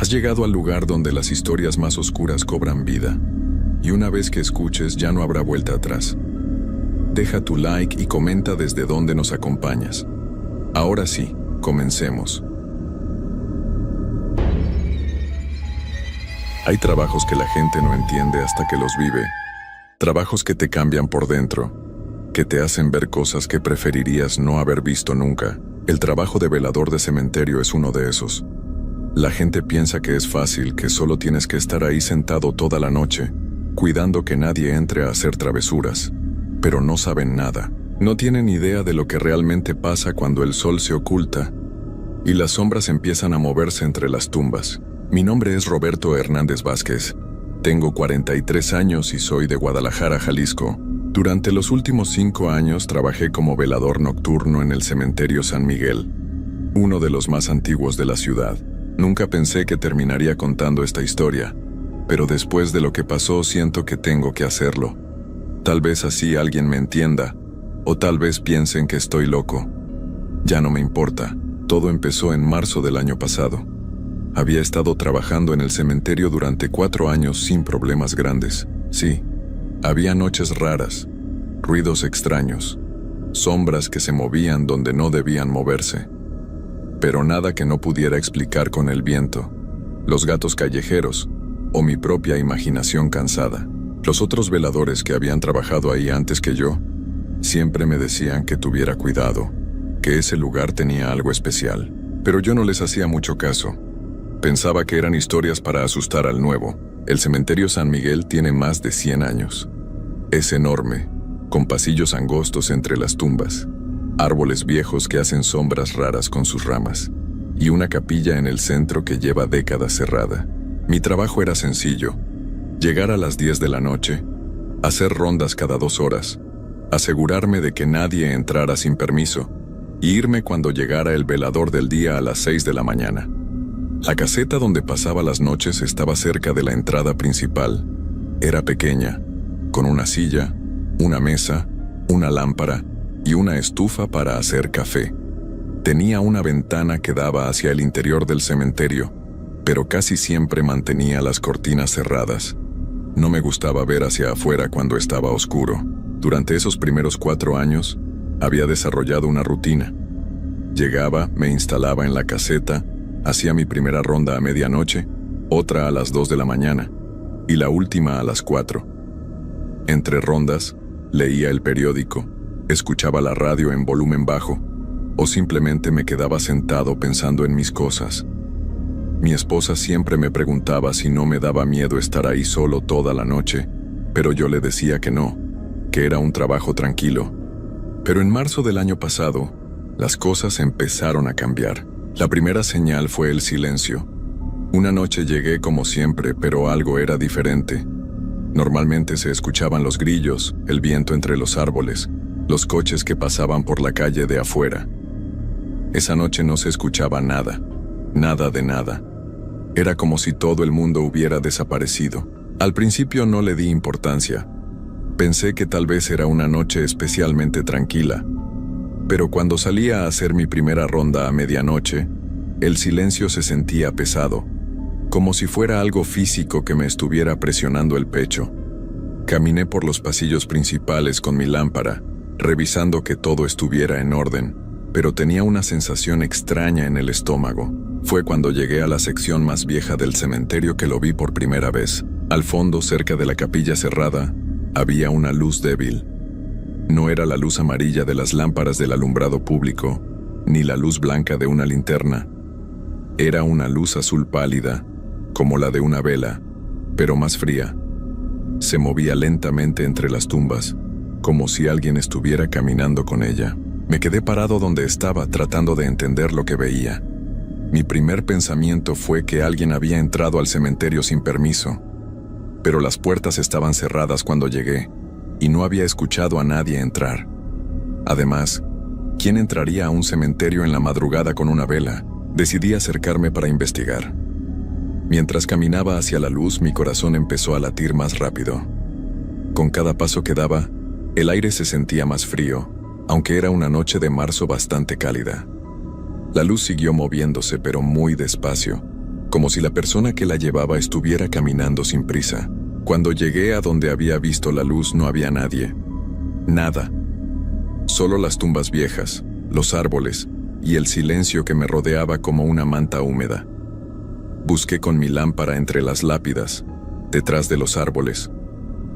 Has llegado al lugar donde las historias más oscuras cobran vida, y una vez que escuches ya no habrá vuelta atrás. Deja tu like y comenta desde dónde nos acompañas. Ahora sí, comencemos. Hay trabajos que la gente no entiende hasta que los vive. Trabajos que te cambian por dentro, que te hacen ver cosas que preferirías no haber visto nunca. El trabajo de velador de cementerio es uno de esos. La gente piensa que es fácil, que solo tienes que estar ahí sentado toda la noche, cuidando que nadie entre a hacer travesuras. Pero no saben nada. No tienen idea de lo que realmente pasa cuando el sol se oculta y las sombras empiezan a moverse entre las tumbas. Mi nombre es Roberto Hernández Vázquez. Tengo 43 años y soy de Guadalajara, Jalisco. Durante los últimos 5 años trabajé como velador nocturno en el cementerio San Miguel, uno de los más antiguos de la ciudad. Nunca pensé que terminaría contando esta historia, pero después de lo que pasó siento que tengo que hacerlo. Tal vez así alguien me entienda, o tal vez piensen que estoy loco. Ya no me importa. Todo empezó en marzo del año pasado. Había estado trabajando en el cementerio durante 4 años sin problemas grandes. Sí, había noches raras, ruidos extraños, sombras que se movían donde no debían moverse. Pero nada que no pudiera explicar con el viento, los gatos callejeros o mi propia imaginación cansada. Los otros veladores que habían trabajado ahí antes que yo siempre me decían que tuviera cuidado, que ese lugar tenía algo especial. Pero yo no les hacía mucho caso. Pensaba que eran historias para asustar al nuevo. El cementerio San Miguel tiene más de 100 años. Es enorme, con pasillos angostos entre las tumbas, árboles viejos que hacen sombras raras con sus ramas, y una capilla en el centro que lleva décadas cerrada. Mi trabajo era sencillo: llegar a las 10 de la noche, hacer rondas cada 2 horas, asegurarme de que nadie entrara sin permiso, y irme cuando llegara el velador del día a las 6 de la mañana. La caseta donde pasaba las noches estaba cerca de la entrada principal. Era pequeña, con una silla, una mesa, una lámpara y una estufa para hacer café. Tenía una ventana que daba hacia el interior del cementerio, pero casi siempre mantenía las cortinas cerradas. No me gustaba ver hacia afuera cuando estaba oscuro. Durante esos primeros 4 años, había desarrollado una rutina. Llegaba, me instalaba en la caseta, hacía mi primera ronda a medianoche, otra a las 2 de la mañana, y la última a las 4. Entre rondas, leía el periódico, escuchaba la radio en volumen bajo, o simplemente me quedaba sentado pensando en mis cosas. Mi esposa siempre me preguntaba si no me daba miedo estar ahí solo toda la noche, pero yo le decía que no, que era un trabajo tranquilo. Pero en marzo del año pasado, las cosas empezaron a cambiar. La primera señal fue el silencio. Una noche llegué como siempre, pero algo era diferente. Normalmente se escuchaban los grillos, el viento entre los árboles, los coches que pasaban por la calle de afuera. Esa noche no se escuchaba nada, nada de nada. Era como si todo el mundo hubiera desaparecido. Al principio no le di importancia. Pensé que tal vez era una noche especialmente tranquila. Pero cuando salía a hacer mi primera ronda a medianoche, el silencio se sentía pesado, como si fuera algo físico que me estuviera presionando el pecho. Caminé por los pasillos principales con mi lámpara, revisando que todo estuviera en orden, pero tenía una sensación extraña en el estómago. Fue cuando llegué a la sección más vieja del cementerio que lo vi por primera vez. Al fondo, cerca de la capilla cerrada, había una luz débil. No era la luz amarilla de las lámparas del alumbrado público, ni la luz blanca de una linterna. Era una luz azul pálida, como la de una vela, pero más fría. Se movía lentamente entre las tumbas, como si alguien estuviera caminando con ella. Me quedé parado donde estaba, tratando de entender lo que veía. Mi primer pensamiento fue que alguien había entrado al cementerio sin permiso, pero las puertas estaban cerradas cuando llegué, y no había escuchado a nadie entrar. Además, ¿quién entraría a un cementerio en la madrugada con una vela? Decidí acercarme para investigar. Mientras caminaba hacia la luz, mi corazón empezó a latir más rápido. Con cada paso que daba, el aire se sentía más frío, aunque era una noche de marzo bastante cálida. La luz siguió moviéndose, pero muy despacio, como si la persona que la llevaba estuviera caminando sin prisa. Cuando llegué a donde había visto la luz no había nadie. Nada. Solo las tumbas viejas, los árboles y el silencio que me rodeaba como una manta húmeda. Busqué con mi lámpara entre las lápidas, detrás de los árboles,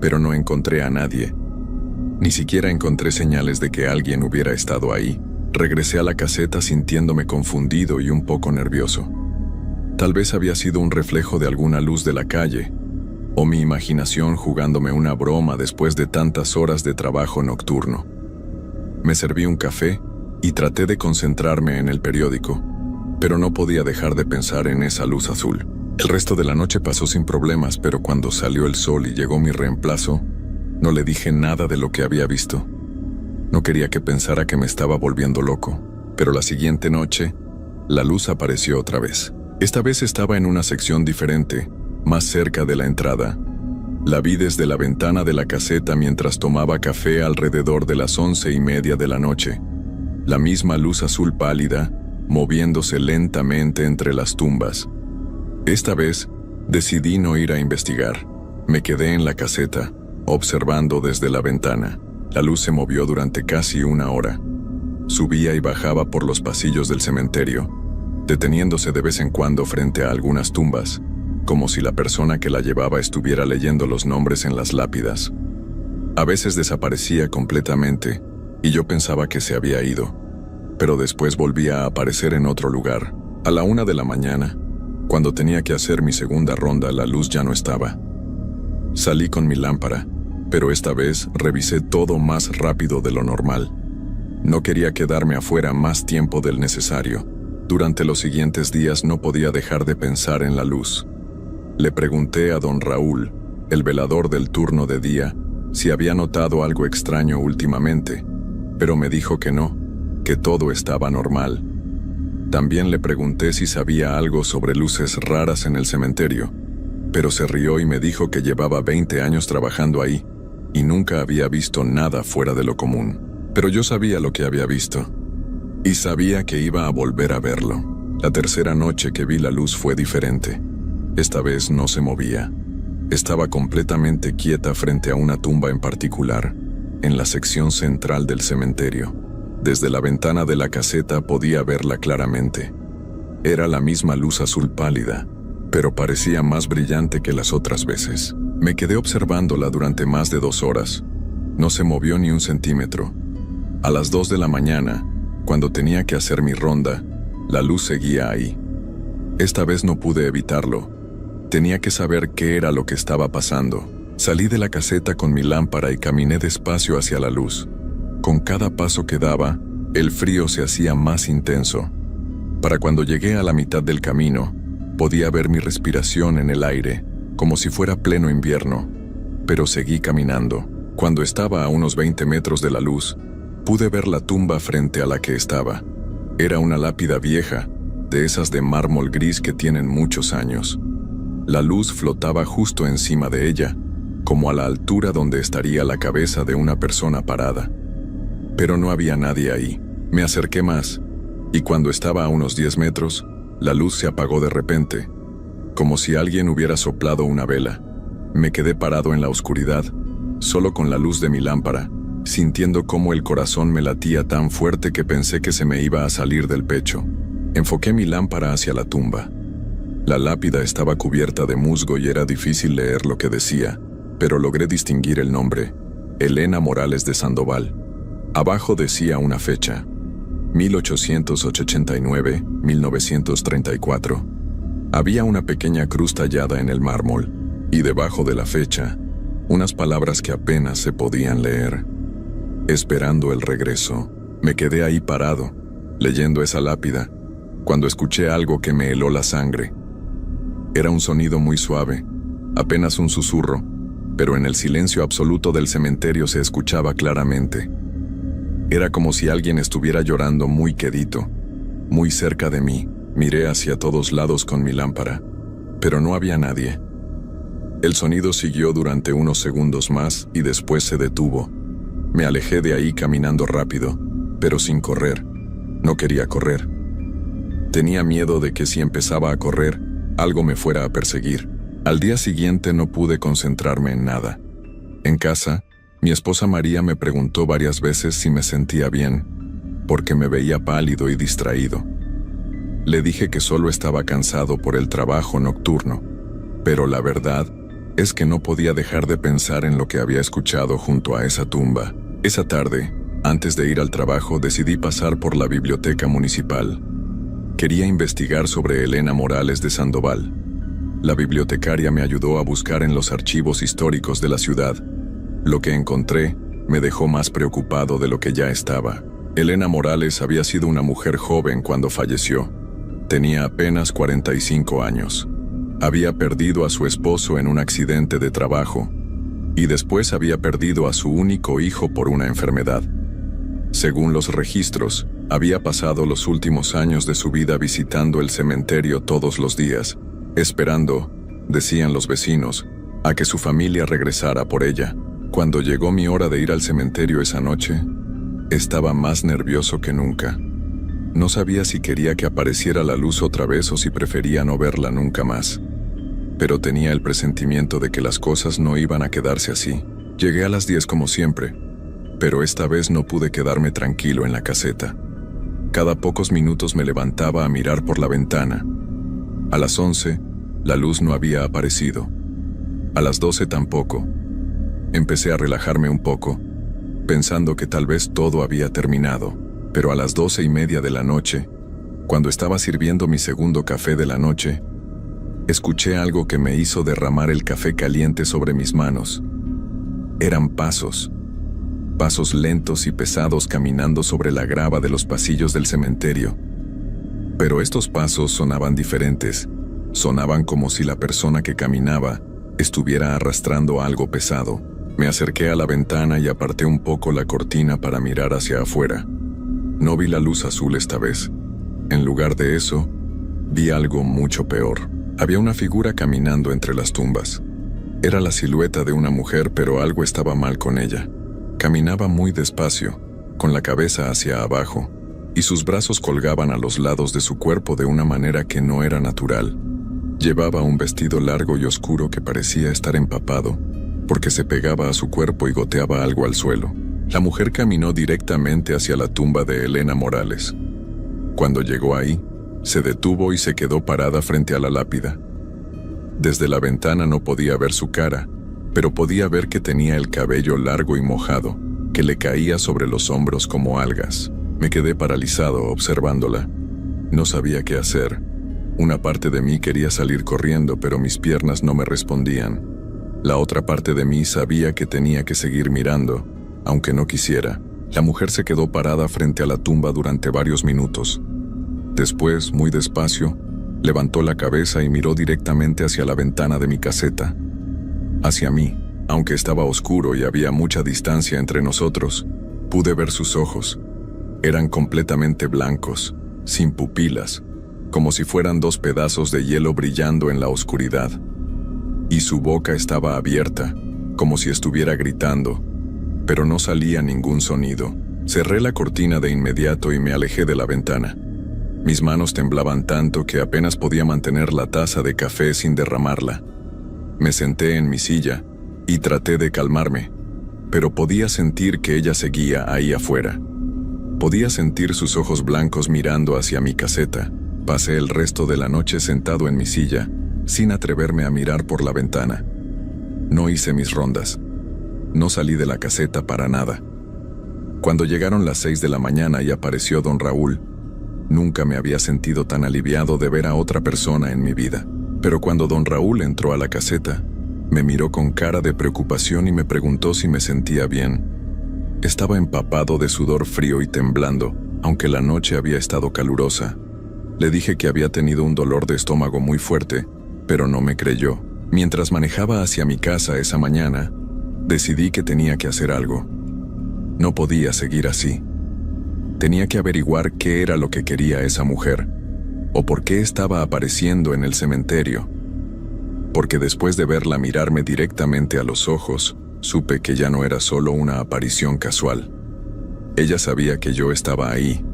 pero no encontré a nadie. Ni siquiera encontré señales de que alguien hubiera estado ahí. Regresé a la caseta sintiéndome confundido y un poco nervioso. Tal vez había sido un reflejo de alguna luz de la calle, o mi imaginación jugándome una broma después de tantas horas de trabajo nocturno. Me serví un café y traté de concentrarme en el periódico, pero no podía dejar de pensar en esa luz azul. El resto de la noche pasó sin problemas, pero cuando salió el sol y llegó mi reemplazo, no le dije nada de lo que había visto. No quería que pensara que me estaba volviendo loco, pero la siguiente noche, la luz apareció otra vez. Esta vez estaba en una sección diferente, más cerca de la entrada. La vi desde la ventana de la caseta mientras tomaba café alrededor de las 11:30 de la noche. La misma luz azul pálida, moviéndose lentamente entre las tumbas. Esta vez, decidí no ir a investigar. Me quedé en la caseta, observando desde la ventana. La luz se movió durante casi una hora. Subía y bajaba por los pasillos del cementerio, deteniéndose de vez en cuando frente a algunas tumbas, como si la persona que la llevaba estuviera leyendo los nombres en las lápidas. A veces desaparecía completamente, y yo pensaba que se había ido, pero después volvía a aparecer en otro lugar. A la 1 de la mañana, cuando tenía que hacer mi segunda ronda, la luz ya no estaba. Salí con mi lámpara, pero esta vez revisé todo más rápido de lo normal. No quería quedarme afuera más tiempo del necesario. Durante los siguientes días no podía dejar de pensar en la luz. Le pregunté a don Raúl, el velador del turno de día, si había notado algo extraño últimamente, pero me dijo que no, que todo estaba normal. También le pregunté si sabía algo sobre luces raras en el cementerio, pero se rió y me dijo que llevaba 20 años trabajando ahí y nunca había visto nada fuera de lo común. Pero yo sabía lo que había visto, y sabía que iba a volver a verlo. La tercera noche que vi la luz fue diferente. Esta vez no se movía. Estaba completamente quieta frente a una tumba en particular, en la sección central del cementerio. Desde la ventana de la caseta podía verla claramente. Era la misma luz azul pálida, pero parecía más brillante que las otras veces. Me quedé observándola durante más de 2 horas. No se movió ni un centímetro. A las 2 de la mañana, cuando tenía que hacer mi ronda, la luz seguía ahí. Esta vez no pude evitarlo. Tenía que saber qué era lo que estaba pasando. Salí de la caseta con mi lámpara y caminé despacio hacia la luz. Con cada paso que daba, el frío se hacía más intenso. Para cuando llegué a la mitad del camino, podía ver mi respiración en el aire, como si fuera pleno invierno, pero seguí caminando. Cuando estaba a unos 20 metros de la luz, pude ver la tumba frente a la que estaba. Era una lápida vieja, de esas de mármol gris que tienen muchos años. La luz flotaba justo encima de ella, como a la altura donde estaría la cabeza de una persona parada. Pero no había nadie ahí. Me acerqué más, y cuando estaba a unos 10 metros, la luz se apagó de repente, como si alguien hubiera soplado una vela. Me quedé parado en la oscuridad, solo con la luz de mi lámpara, sintiendo cómo el corazón me latía tan fuerte que pensé que se me iba a salir del pecho. Enfoqué mi lámpara hacia la tumba. La lápida estaba cubierta de musgo y era difícil leer lo que decía, pero logré distinguir el nombre: Elena Morales de Sandoval. Abajo decía una fecha: 1889-1934. Había una pequeña cruz tallada en el mármol, y debajo de la fecha, unas palabras que apenas se podían leer. Esperando el regreso. Me quedé ahí parado, leyendo esa lápida, cuando escuché algo que me heló la sangre. Era un sonido muy suave, apenas un susurro, pero en el silencio absoluto del cementerio se escuchaba claramente. Era como si alguien estuviera llorando muy quedito, muy cerca de mí. Miré hacia todos lados con mi lámpara, pero no había nadie. El sonido siguió durante unos segundos más y después se detuvo. Me alejé de ahí caminando rápido, pero sin correr. No quería correr. Tenía miedo de que si empezaba a correr, algo me fuera a perseguir. Al día siguiente no pude concentrarme en nada. En casa, mi esposa María me preguntó varias veces si me sentía bien, porque me veía pálido y distraído. Le dije que solo estaba cansado por el trabajo nocturno, pero la verdad es que no podía dejar de pensar en lo que había escuchado junto a esa tumba. Esa tarde, antes de ir al trabajo, decidí pasar por la biblioteca municipal. Quería investigar sobre Elena Morales de Sandoval. La bibliotecaria me ayudó a buscar en los archivos históricos de la ciudad. Lo que encontré me dejó más preocupado de lo que ya estaba. Elena Morales había sido una mujer joven cuando falleció. Tenía apenas 45 años. Había perdido a su esposo en un accidente de trabajo y después había perdido a su único hijo por una enfermedad. Según los registros, había pasado los últimos años de su vida visitando el cementerio todos los días, esperando, decían los vecinos, a que su familia regresara por ella. Cuando llegó mi hora de ir al cementerio esa noche, estaba más nervioso que nunca. No sabía si quería que apareciera la luz otra vez o si prefería no verla nunca más. Pero tenía el presentimiento de que las cosas no iban a quedarse así. Llegué a las 10 como siempre, pero esta vez no pude quedarme tranquilo en la caseta. Cada pocos minutos me levantaba a mirar por la ventana. A las 11, la luz no había aparecido. A las 12 tampoco. Empecé a relajarme un poco, pensando que tal vez todo había terminado, pero a las 12:30 de la noche, cuando estaba sirviendo mi segundo café de la noche, escuché algo que me hizo derramar el café caliente sobre mis manos. Eran pasos lentos y pesados caminando sobre la grava de los pasillos del cementerio. Pero estos pasos sonaban diferentes, sonaban como si la persona que caminaba estuviera arrastrando algo pesado. Me acerqué a la ventana y aparté un poco la cortina para mirar hacia afuera. No vi la luz azul esta vez. En lugar de eso, vi algo mucho peor. Había una figura caminando entre las tumbas. Era la silueta de una mujer, pero algo estaba mal con ella. Caminaba muy despacio, con la cabeza hacia abajo, y sus brazos colgaban a los lados de su cuerpo de una manera que no era natural. Llevaba un vestido largo y oscuro que parecía estar empapado, porque se pegaba a su cuerpo y goteaba algo al suelo. La mujer caminó directamente hacia la tumba de Elena Morales. Cuando llegó ahí, se detuvo y se quedó parada frente a la lápida. Desde la ventana no podía ver su cara, pero podía ver que tenía el cabello largo y mojado, que le caía sobre los hombros como algas. Me quedé paralizado observándola. No sabía qué hacer. Una parte de mí quería salir corriendo, pero mis piernas no me respondían. La otra parte de mí sabía que tenía que seguir mirando, aunque no quisiera. La mujer se quedó parada frente a la tumba durante varios minutos. Después, muy despacio, levantó la cabeza y miró directamente hacia la ventana de mi caseta. Hacia mí, aunque estaba oscuro y había mucha distancia entre nosotros, pude ver sus ojos. Eran completamente blancos, sin pupilas, como si fueran dos pedazos de hielo brillando en la oscuridad. Y su boca estaba abierta, como si estuviera gritando, pero no salía ningún sonido. Cerré la cortina de inmediato y me alejé de la ventana. Mis manos temblaban tanto que apenas podía mantener la taza de café sin derramarla. Me senté en mi silla y traté de calmarme, pero podía sentir que ella seguía ahí afuera. Podía sentir sus ojos blancos mirando hacia mi caseta. Pasé el resto de la noche sentado en mi silla, sin atreverme a mirar por la ventana. No hice mis rondas. No salí de la caseta para nada. Cuando llegaron las 6 de la mañana y apareció don Raúl, nunca me había sentido tan aliviado de ver a otra persona en mi vida. Pero cuando don Raúl entró a la caseta, me miró con cara de preocupación y me preguntó si me sentía bien. Estaba empapado de sudor frío y temblando, aunque la noche había estado calurosa. Le dije que había tenido un dolor de estómago muy fuerte, pero no me creyó. Mientras manejaba hacia mi casa esa mañana, decidí que tenía que hacer algo. No podía seguir así. Tenía que averiguar qué era lo que quería esa mujer, o por qué estaba apareciendo en el cementerio. Porque después de verla mirarme directamente a los ojos, supe que ya no era solo una aparición casual. Ella sabía que yo estaba ahí,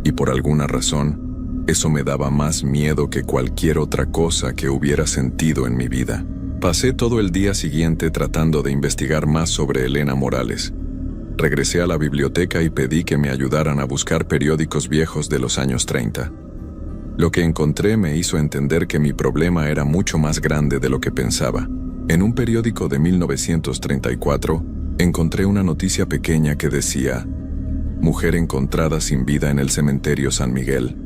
y por alguna razón, Eso me daba más miedo que cualquier otra cosa que hubiera sentido en mi vida. Pasé todo el día siguiente tratando de investigar más sobre Elena Morales. Regresé a la biblioteca y pedí que me ayudaran a buscar periódicos viejos de los años 30. Lo que encontré me hizo entender que mi problema era mucho más grande de lo que pensaba. En un periódico de 1934, encontré una noticia pequeña que decía: mujer encontrada sin vida en el cementerio San Miguel.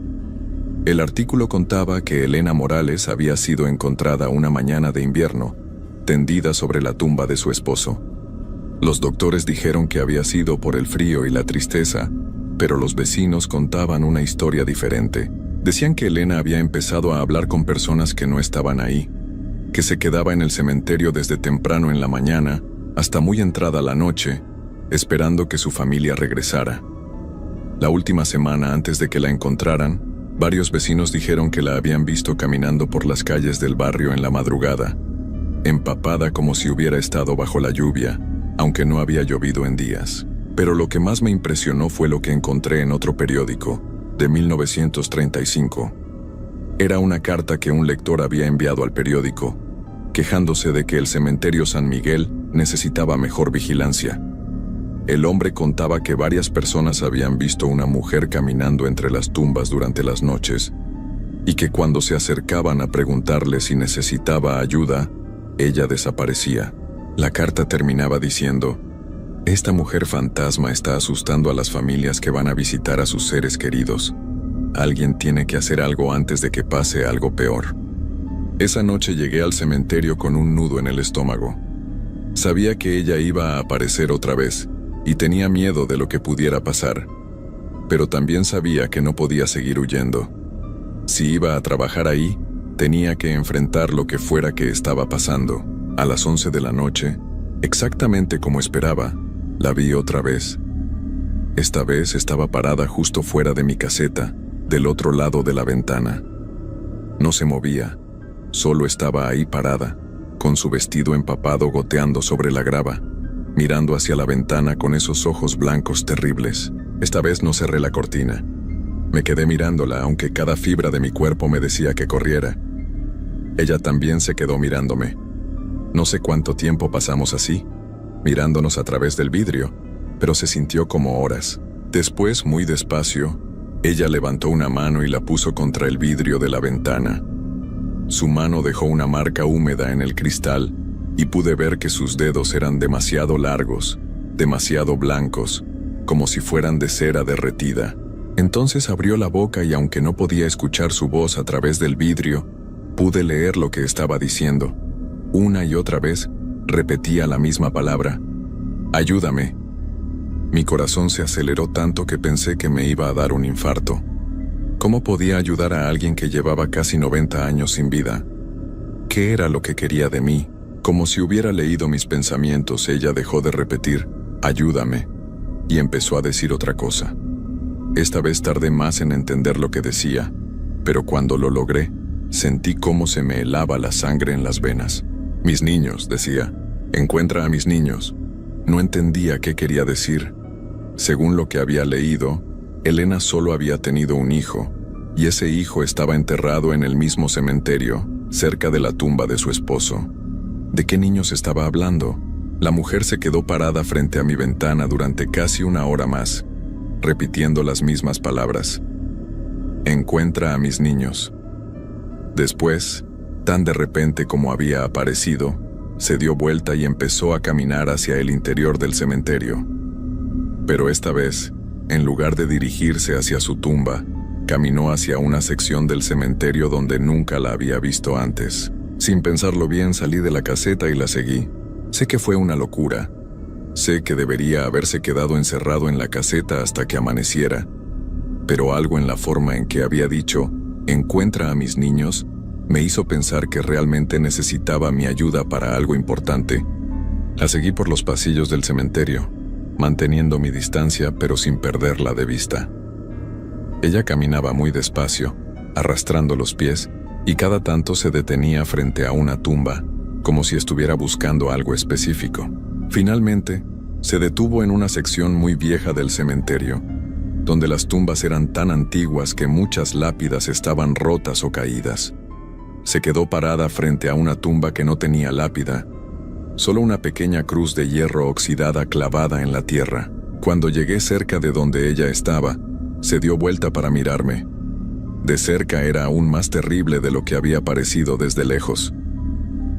El artículo contaba que Elena Morales había sido encontrada una mañana de invierno, tendida sobre la tumba de su esposo. Los doctores dijeron que había sido por el frío y la tristeza, pero los vecinos contaban una historia diferente. Decían que Elena había empezado a hablar con personas que no estaban ahí, que se quedaba en el cementerio desde temprano en la mañana hasta muy entrada la noche, esperando que su familia regresara. La última semana antes de que la encontraran, varios vecinos dijeron que la habían visto caminando por las calles del barrio en la madrugada, empapada como si hubiera estado bajo la lluvia, aunque no había llovido en días. Pero lo que más me impresionó fue lo que encontré en otro periódico, de 1935. Era una carta que un lector había enviado al periódico, quejándose de que el cementerio San Miguel necesitaba mejor vigilancia. El hombre contaba que varias personas habían visto una mujer caminando entre las tumbas durante las noches, y que cuando se acercaban a preguntarle si necesitaba ayuda, ella desaparecía. La carta terminaba diciendo: esta mujer fantasma está asustando a las familias que van a visitar a sus seres queridos. Alguien tiene que hacer algo antes de que pase algo peor. Esa noche llegué al cementerio con un nudo en el estómago. Sabía que ella iba a aparecer otra vez, y tenía miedo de lo que pudiera pasar. Pero también sabía que no podía seguir huyendo. Si iba a trabajar ahí, tenía que enfrentar lo que fuera que estaba pasando. A las 11 de la noche, exactamente como esperaba, la vi otra vez. Esta vez estaba parada justo fuera de mi caseta, del otro lado de la ventana. No se movía, solo estaba ahí parada, con su vestido empapado goteando sobre la grava, mirando hacia la ventana con esos ojos blancos terribles. Esta vez no cerré la cortina. Me quedé mirándola, aunque cada fibra de mi cuerpo me decía que corriera. Ella también se quedó mirándome. No sé cuánto tiempo pasamos así, mirándonos a través del vidrio, pero se sintió como horas. Después, muy despacio, ella levantó una mano y la puso contra el vidrio de la ventana. Su mano dejó una marca húmeda en el cristal y pude ver que sus dedos eran demasiado largos, demasiado blancos, como si fueran de cera derretida. Entonces abrió la boca y aunque no podía escuchar su voz a través del vidrio, pude leer lo que estaba diciendo. Una y otra vez, repetía la misma palabra: ayúdame. Mi corazón se aceleró tanto que pensé que me iba a dar un infarto. ¿Cómo podía ayudar a alguien que llevaba casi 90 años sin vida? ¿Qué era lo que quería de mí? Como si hubiera leído mis pensamientos, ella dejó de repetir ayúdame y empezó a decir otra cosa. Esta vez tardé más en entender lo que decía, pero cuando lo logré, sentí cómo se me helaba la sangre en las venas. Mis niños, decía, encuentra a mis niños. No entendía qué quería decir. Según lo que había leído, Elena solo había tenido un hijo, y ese hijo estaba enterrado en el mismo cementerio, cerca de la tumba de su esposo. ¿De qué niños estaba hablando? La mujer se quedó parada frente a mi ventana durante casi una hora más, repitiendo las mismas palabras. Encuentra a mis niños. Después, tan de repente como había aparecido, se dio vuelta y empezó a caminar hacia el interior del cementerio. Pero esta vez, en lugar de dirigirse hacia su tumba, caminó hacia una sección del cementerio donde nunca la había visto antes. Sin pensarlo bien, salí de la caseta y la seguí. Sé que fue una locura. Sé que debería haberse quedado encerrado en la caseta hasta que amaneciera. Pero algo en la forma en que había dicho, encuentra a mis niños, me hizo pensar que realmente necesitaba mi ayuda para algo importante. La seguí por los pasillos del cementerio, manteniendo mi distancia pero sin perderla de vista. Ella caminaba muy despacio, arrastrando los pies, y cada tanto se detenía frente a una tumba, como si estuviera buscando algo específico. Finalmente, se detuvo en una sección muy vieja del cementerio. donde las tumbas eran tan antiguas que muchas lápidas estaban rotas o caídas. Se quedó parada frente a una tumba que no tenía lápida, solo una pequeña cruz de hierro oxidada clavada en la tierra. Cuando llegué cerca de donde ella estaba, se dio vuelta para mirarme. De cerca era aún más terrible de lo que había parecido desde lejos.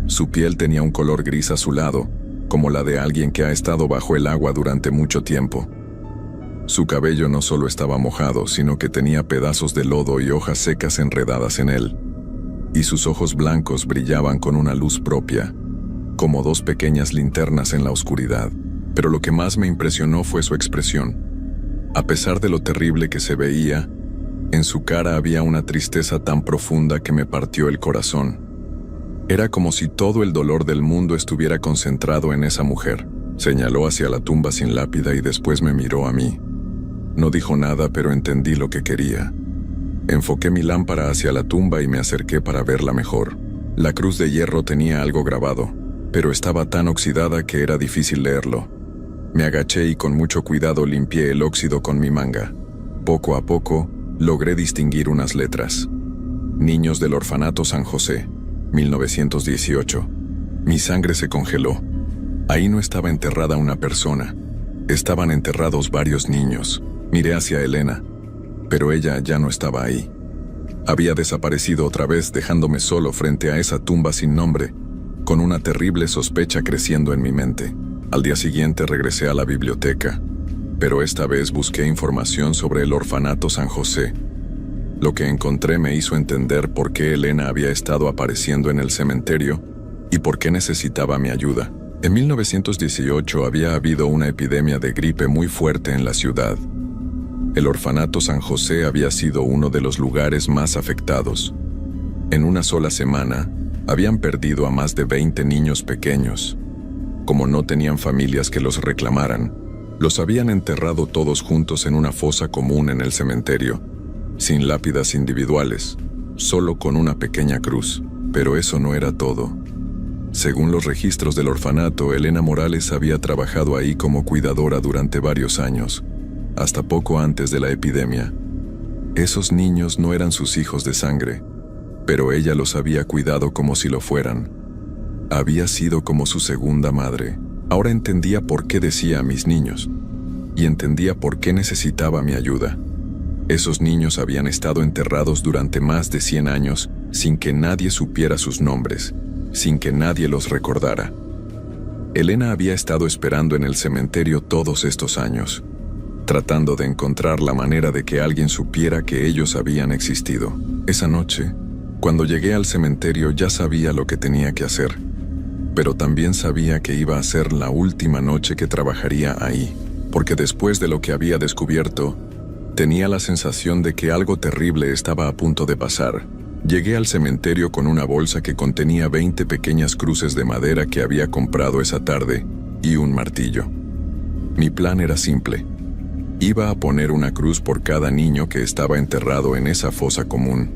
Su piel tenía un color gris azulado, como la de alguien que ha estado bajo el agua durante mucho tiempo. Su cabello no solo estaba mojado, sino que tenía pedazos de lodo y hojas secas enredadas en él. Y sus ojos blancos brillaban con una luz propia, como dos pequeñas linternas en la oscuridad. Pero lo que más me impresionó fue su expresión. A pesar de lo terrible que se veía, en su cara había una tristeza tan profunda que me partió el corazón. Era como si todo el dolor del mundo estuviera concentrado en esa mujer. Señaló hacia la tumba sin lápida y después me miró a mí. No dijo nada, pero entendí lo que quería. Enfoqué mi lámpara hacia la tumba y me acerqué para verla mejor. La cruz de hierro tenía algo grabado, pero estaba tan oxidada que era difícil leerlo. Me agaché y con mucho cuidado limpié el óxido con mi manga. Poco a poco, logré distinguir unas letras. Niños del Orfanato San José, 1918. Mi sangre se congeló. Ahí no estaba enterrada una persona. Estaban enterrados varios niños. Miré hacia Elena, pero ella ya no estaba ahí. Había desaparecido otra vez, dejándome solo frente a esa tumba sin nombre, con una terrible sospecha creciendo en mi mente. Al día siguiente regresé a la biblioteca, pero esta vez busqué información sobre el Orfanato San José. Lo que encontré me hizo entender por qué Elena había estado apareciendo en el cementerio y por qué necesitaba mi ayuda. En 1918 había habido una epidemia de gripe muy fuerte en la ciudad. El Orfanato San José había sido uno de los lugares más afectados. En una sola semana, habían perdido a más de 20 niños pequeños. Como no tenían familias que los reclamaran, los habían enterrado todos juntos en una fosa común en el cementerio, sin lápidas individuales, solo con una pequeña cruz. Pero eso no era todo. Según los registros del orfanato, Elena Morales había trabajado ahí como cuidadora durante varios años, hasta poco antes de la epidemia. Esos niños no eran sus hijos de sangre, pero ella los había cuidado como si lo fueran. Había sido como su segunda madre. Ahora entendía por qué decía a mis niños, y entendía por qué necesitaba mi ayuda. Esos niños habían estado enterrados durante más de 100 años sin que nadie supiera sus nombres, sin que nadie los recordara. Elena había estado esperando en el cementerio todos estos años, tratando de encontrar la manera de que alguien supiera que ellos habían existido. Esa noche, cuando llegué al cementerio, ya sabía lo que tenía que hacer, pero también sabía que iba a ser la última noche que trabajaría ahí, porque después de lo que había descubierto, tenía la sensación de que algo terrible estaba a punto de pasar. Llegué al cementerio con una bolsa que contenía 20 pequeñas cruces de madera que había comprado esa tarde y un martillo. Mi plan era simple. Iba a poner una cruz por cada niño que estaba enterrado en esa fosa común.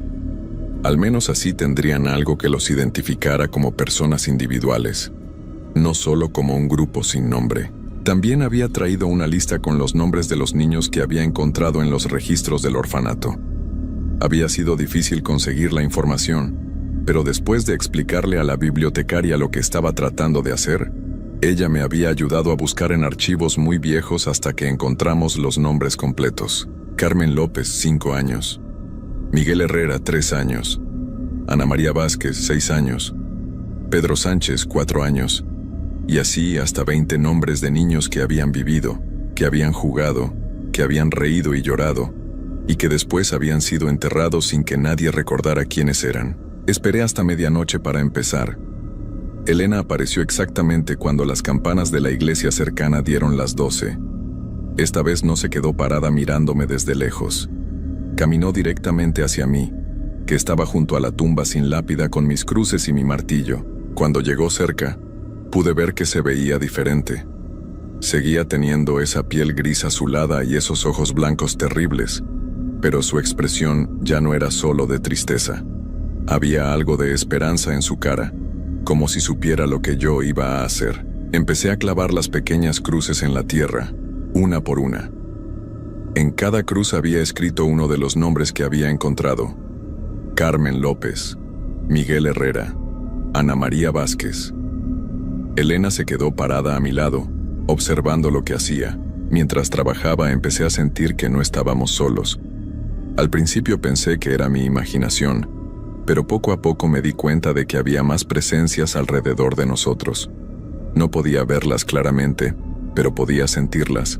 Al menos así tendrían algo que los identificara como personas individuales, no solo como un grupo sin nombre. También había traído una lista con los nombres de los niños que había encontrado en los registros del orfanato. Había sido difícil conseguir la información, pero después de explicarle a la bibliotecaria lo que estaba tratando de hacer, ella me había ayudado a buscar en archivos muy viejos hasta que encontramos los nombres completos. Carmen López, 5 años. Miguel Herrera, 3 años. Ana María Vázquez, 6 años. Pedro Sánchez, 4 años. Y así hasta 20 nombres de niños que habían vivido, que habían jugado, que habían reído y llorado, y que después habían sido enterrados sin que nadie recordara quiénes eran. Esperé hasta medianoche para empezar. Elena apareció exactamente cuando las campanas de la iglesia cercana dieron las 12. Esta vez no se quedó parada mirándome desde lejos. Caminó directamente hacia mí, que estaba junto a la tumba sin lápida con mis cruces y mi martillo. Cuando llegó cerca, pude ver que se veía diferente. Seguía teniendo esa piel gris azulada y esos ojos blancos terribles, pero su expresión ya no era solo de tristeza. Había algo de esperanza en su cara, como si supiera lo que yo iba a hacer. Empecé a clavar las pequeñas cruces en la tierra, una por una. En cada cruz había escrito uno de los nombres que había encontrado: Carmen López, Miguel Herrera, Ana María Vázquez. Elena se quedó parada a mi lado, observando lo que hacía. Mientras trabajaba empecé a sentir que no estábamos solos. Al principio pensé que era mi imaginación, pero poco a poco me di cuenta de que había más presencias alrededor de nosotros. No podía verlas claramente, pero podía sentirlas.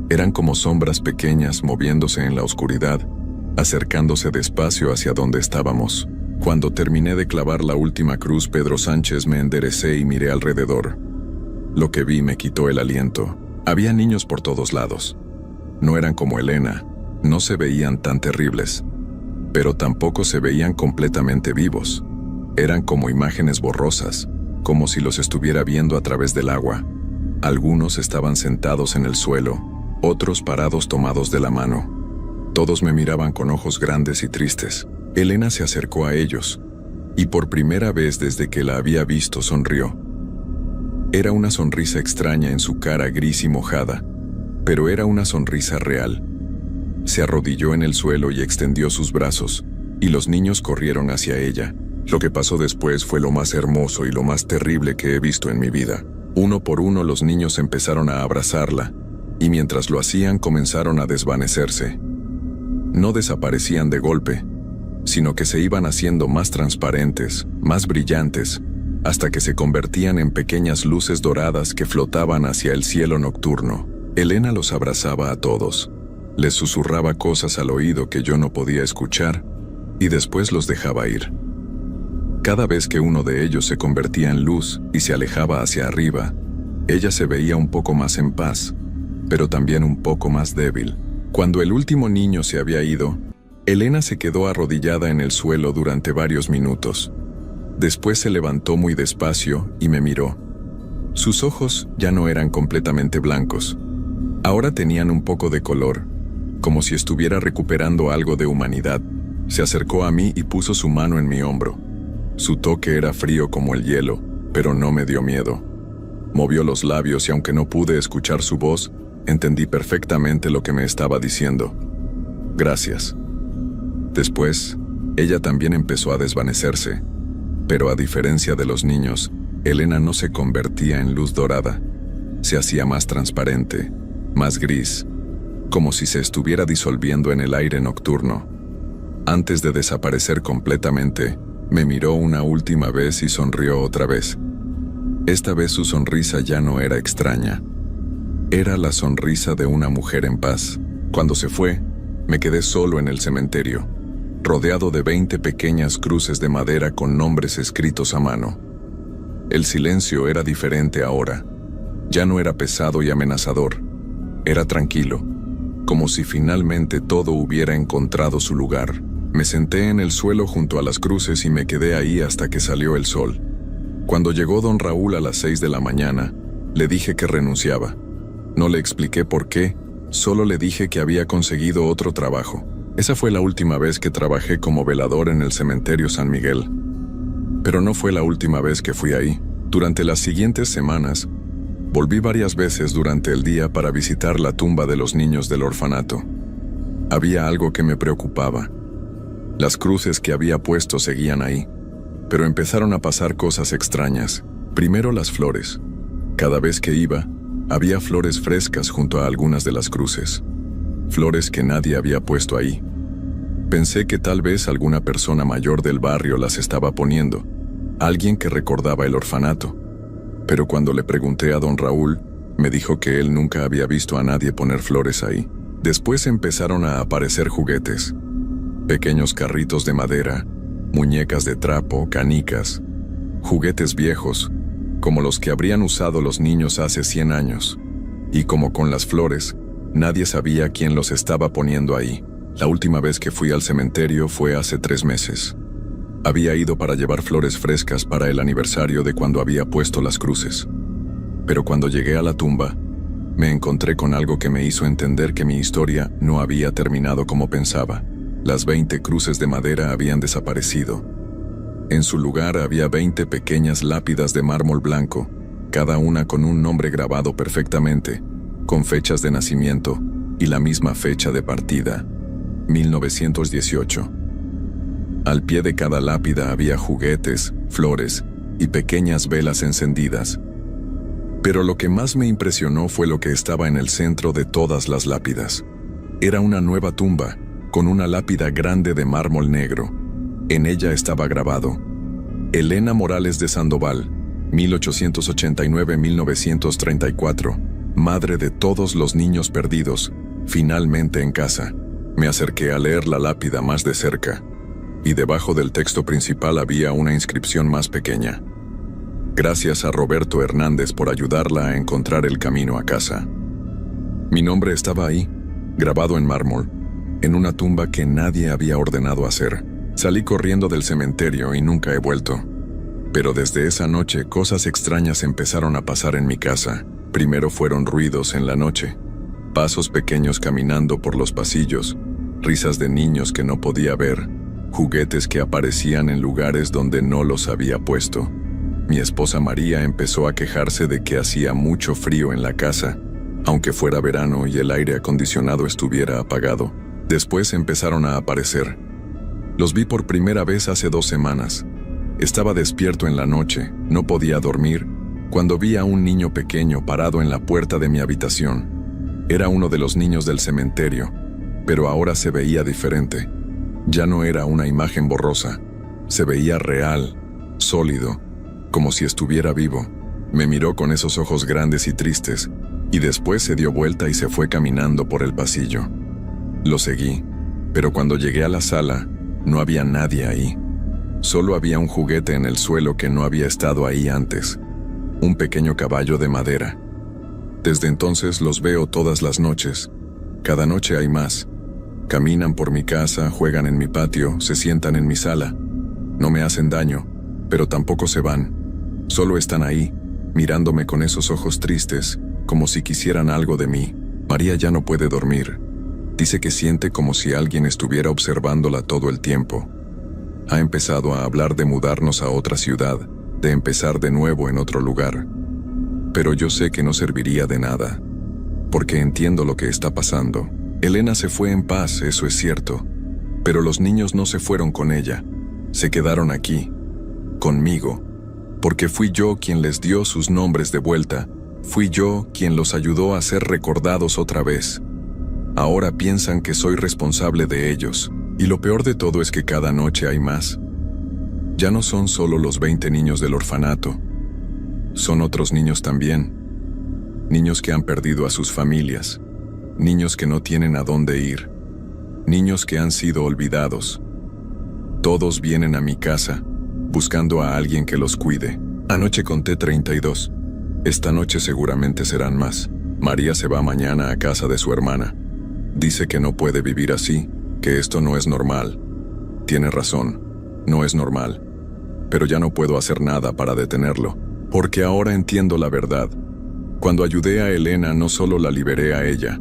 Eran como sombras pequeñas moviéndose en la oscuridad, acercándose despacio hacia donde estábamos. Cuando terminé de clavar la última cruz, Pedro Sánchez, me enderecé y miré alrededor. Lo que vi me quitó el aliento. Había niños por todos lados. No eran como Elena, no se veían tan terribles, pero tampoco se veían completamente vivos. Eran como imágenes borrosas, como si los estuviera viendo a través del agua. Algunos estaban sentados en el suelo, otros parados tomados de la mano. Todos me miraban con ojos grandes y tristes. Elena se acercó a ellos, y por primera vez desde que la había visto sonrió. Era una sonrisa extraña en su cara gris y mojada, pero era una sonrisa real. Se arrodilló en el suelo y extendió sus brazos, y los niños corrieron hacia ella. Lo que pasó después fue lo más hermoso y lo más terrible que he visto en mi vida. Uno por uno los niños empezaron a abrazarla, y mientras lo hacían comenzaron a desvanecerse. No desaparecían de golpe, sino que se iban haciendo más transparentes, más brillantes, hasta que se convertían en pequeñas luces doradas que flotaban hacia el cielo nocturno. Elena los abrazaba a todos, les susurraba cosas al oído que yo no podía escuchar, y después los dejaba ir. Cada vez que uno de ellos se convertía en luz y se alejaba hacia arriba, ella se veía un poco más en paz, pero también un poco más débil. Cuando el último niño se había ido, Elena se quedó arrodillada en el suelo durante varios minutos. Después se levantó muy despacio y me miró. Sus ojos ya no eran completamente blancos. Ahora tenían un poco de color, como si estuviera recuperando algo de humanidad. Se acercó a mí y puso su mano en mi hombro. Su toque era frío como el hielo, pero no me dio miedo. Movió los labios y aunque no pude escuchar su voz, entendí perfectamente lo que me estaba diciendo. Gracias. Después, ella también empezó a desvanecerse. Pero a diferencia de los niños, Elena no se convertía en luz dorada. Se hacía más transparente, más gris, como si se estuviera disolviendo en el aire nocturno. Antes de desaparecer completamente, me miró una última vez y sonrió otra vez. Esta vez su sonrisa ya no era extraña. Era la sonrisa de una mujer en paz. Cuando se fue, me quedé solo en el cementerio, rodeado de 20 pequeñas cruces de madera con nombres escritos a mano. El silencio era diferente ahora. Ya no era pesado y amenazador. Era tranquilo, como si finalmente todo hubiera encontrado su lugar. Me senté en el suelo junto a las cruces y me quedé ahí hasta que salió el sol. Cuando llegó don Raúl a las 6 de la mañana, le dije que renunciaba. No le expliqué por qué, solo le dije que había conseguido otro trabajo. Esa fue la última vez que trabajé como velador en el cementerio San Miguel. Pero no fue la última vez que fui ahí. Durante las siguientes semanas, volví varias veces durante el día para visitar la tumba de los niños del orfanato. Había algo que me preocupaba. Las cruces que había puesto seguían ahí, pero empezaron a pasar cosas extrañas. Primero las flores. Cada vez que iba, había flores frescas junto a algunas de las cruces. Flores que nadie había puesto ahí. Pensé que tal vez alguna persona mayor del barrio las estaba poniendo, alguien que recordaba el orfanato. Pero cuando le pregunté a don Raúl, me dijo que él nunca había visto a nadie poner flores ahí. Después empezaron a aparecer juguetes, pequeños carritos de madera, muñecas de trapo, canicas, juguetes viejos, como los que habrían usado los niños hace 100 años. Y como con las flores, nadie sabía quién los estaba poniendo ahí. La última vez que fui al cementerio fue hace 3 meses. Había ido para llevar flores frescas para el aniversario de cuando había puesto las cruces. Pero cuando llegué a la tumba, me encontré con algo que me hizo entender que mi historia no había terminado como pensaba. Las 20 cruces de madera habían desaparecido. En su lugar había 20 pequeñas lápidas de mármol blanco, cada una con un nombre grabado perfectamente, con fechas de nacimiento, y la misma fecha de partida, 1918. Al pie de cada lápida había juguetes, flores y pequeñas velas encendidas. Pero lo que más me impresionó fue lo que estaba en el centro de todas las lápidas. Era una nueva tumba, con una lápida grande de mármol negro. En ella estaba grabado: Elena Morales de Sandoval, 1889-1934, madre de todos los niños perdidos, finalmente en casa. Me acerqué a leer la lápida más de cerca, y debajo del texto principal había una inscripción más pequeña: Gracias a Roberto Hernández por ayudarla a encontrar el camino a casa. Mi nombre estaba ahí, grabado en mármol, en una tumba que nadie había ordenado hacer. Salí corriendo del cementerio y nunca he vuelto. Pero desde esa noche cosas extrañas empezaron a pasar en mi casa. Primero fueron ruidos en la noche, pasos pequeños caminando por los pasillos, risas de niños que no podía ver, juguetes que aparecían en lugares donde no los había puesto. Mi esposa María empezó a quejarse de que hacía mucho frío en la casa, aunque fuera verano y el aire acondicionado estuviera apagado. Después empezaron a aparecer. Los vi por primera vez hace 2 semanas. Estaba despierto en la noche, no podía dormir, cuando vi a un niño pequeño parado en la puerta de mi habitación. Era uno de los niños del cementerio, pero ahora se veía diferente. Ya no era una imagen borrosa, se veía real, sólido, como si estuviera vivo. Me miró con esos ojos grandes y tristes, y después se dio vuelta y se fue caminando por el pasillo. Lo seguí, pero cuando llegué a la sala, no había nadie ahí. Solo había un juguete en el suelo que no había estado ahí antes, un pequeño caballo de madera. Desde entonces los veo todas las noches. Cada noche hay más. Caminan por mi casa, juegan en mi patio, se sientan en mi sala. No me hacen daño, pero tampoco se van. Solo están ahí, mirándome con esos ojos tristes, como si quisieran algo de mí. María ya no puede dormir. Dice que siente como si alguien estuviera observándola todo el tiempo. Ha empezado a hablar de mudarnos a otra ciudad, de empezar de nuevo en otro lugar. Pero yo sé que no serviría de nada, porque entiendo lo que está pasando. Elena se fue en paz, eso es cierto, pero los niños no se fueron con ella. Se quedaron aquí, conmigo, porque fui yo quien les dio sus nombres de vuelta. Fui yo quien los ayudó a ser recordados otra vez. Ahora piensan que soy responsable de ellos, y lo peor de todo es que cada noche hay más. Ya no son solo los 20 niños del orfanato, son otros niños también. Niños que han perdido a sus familias, niños que no tienen a dónde ir, niños que han sido olvidados. Todos vienen a mi casa, buscando a alguien que los cuide. Anoche conté 32. Esta noche seguramente serán más. María se va mañana a casa de su hermana. Dice que no puede vivir así, que esto no es normal. Tiene razón, no es normal. Pero ya no puedo hacer nada para detenerlo, porque ahora entiendo la verdad. Cuando ayudé a Elena, no solo la liberé a ella,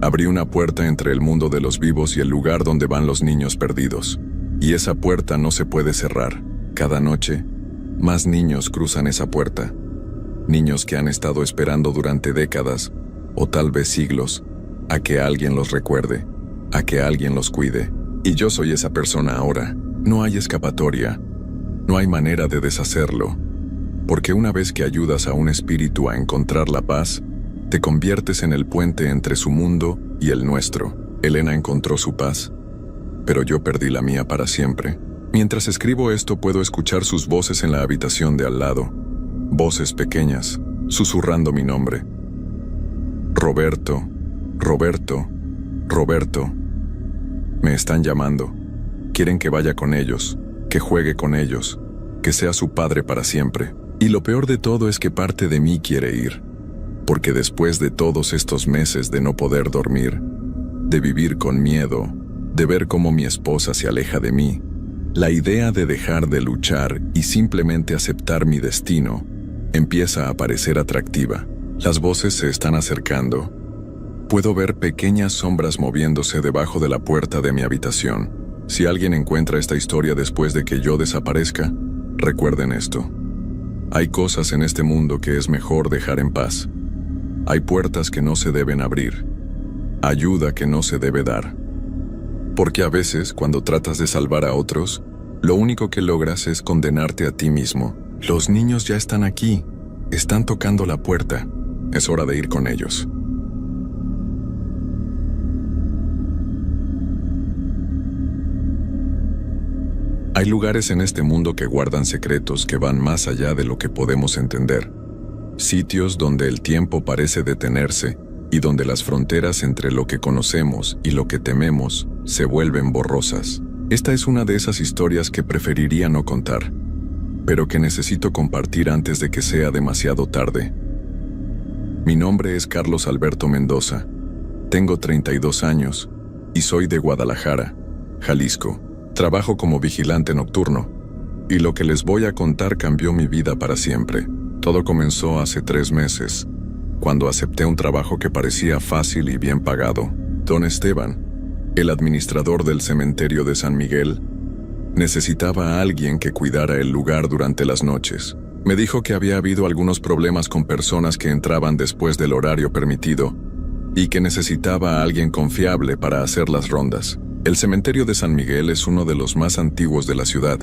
abrí una puerta entre el mundo de los vivos y el lugar donde van los niños perdidos. Y esa puerta no se puede cerrar. Cada noche, más niños cruzan esa puerta. Niños que han estado esperando durante décadas, o tal vez siglos, a que alguien los recuerde, a que alguien los cuide. Y yo soy esa persona ahora. No hay escapatoria. No hay manera de deshacerlo. Porque una vez que ayudas a un espíritu a encontrar la paz, te conviertes en el puente entre su mundo y el nuestro. Elena encontró su paz, pero yo perdí la mía para siempre. Mientras escribo esto puedo escuchar sus voces en la habitación de al lado. Voces pequeñas, susurrando mi nombre. Roberto, Roberto, Roberto. Me están llamando. Quieren que vaya con ellos, que juegue con ellos, que sea su padre para siempre. Y lo peor de todo es que parte de mí quiere ir. Porque después de todos estos meses de no poder dormir, de vivir con miedo, de ver cómo mi esposa se aleja de mí, la idea de dejar de luchar y simplemente aceptar mi destino empieza a parecer atractiva. Las voces se están acercando. Puedo ver pequeñas sombras moviéndose debajo de la puerta de mi habitación. Si alguien encuentra esta historia después de que yo desaparezca, recuerden esto. Hay cosas en este mundo que es mejor dejar en paz. Hay puertas que no se deben abrir. ayuda que no se debe dar. Porque a veces, cuando tratas de salvar a otros, lo único que logras es condenarte a ti mismo. Los niños ya están aquí, están tocando la puerta, es hora de ir con ellos. Hay lugares en este mundo que guardan secretos que van más allá de lo que podemos entender. Sitios donde el tiempo parece detenerse y donde las fronteras entre lo que conocemos y lo que tememos se vuelven borrosas. Esta es una de esas historias que preferiría no contar, pero que necesito compartir antes de que sea demasiado tarde. Mi nombre es Carlos Alberto Mendoza, tengo 32 años y soy de Guadalajara, Jalisco. Trabajo como vigilante nocturno, y lo que les voy a contar cambió mi vida para siempre. Todo comenzó hace 3 meses, cuando acepté un trabajo que parecía fácil y bien pagado. Don Esteban, el administrador del cementerio de San Miguel, necesitaba a alguien que cuidara el lugar durante las noches. Me dijo que había habido algunos problemas con personas que entraban después del horario permitido, y que necesitaba a alguien confiable para hacer las rondas. El cementerio de San Miguel es uno de los más antiguos de la ciudad.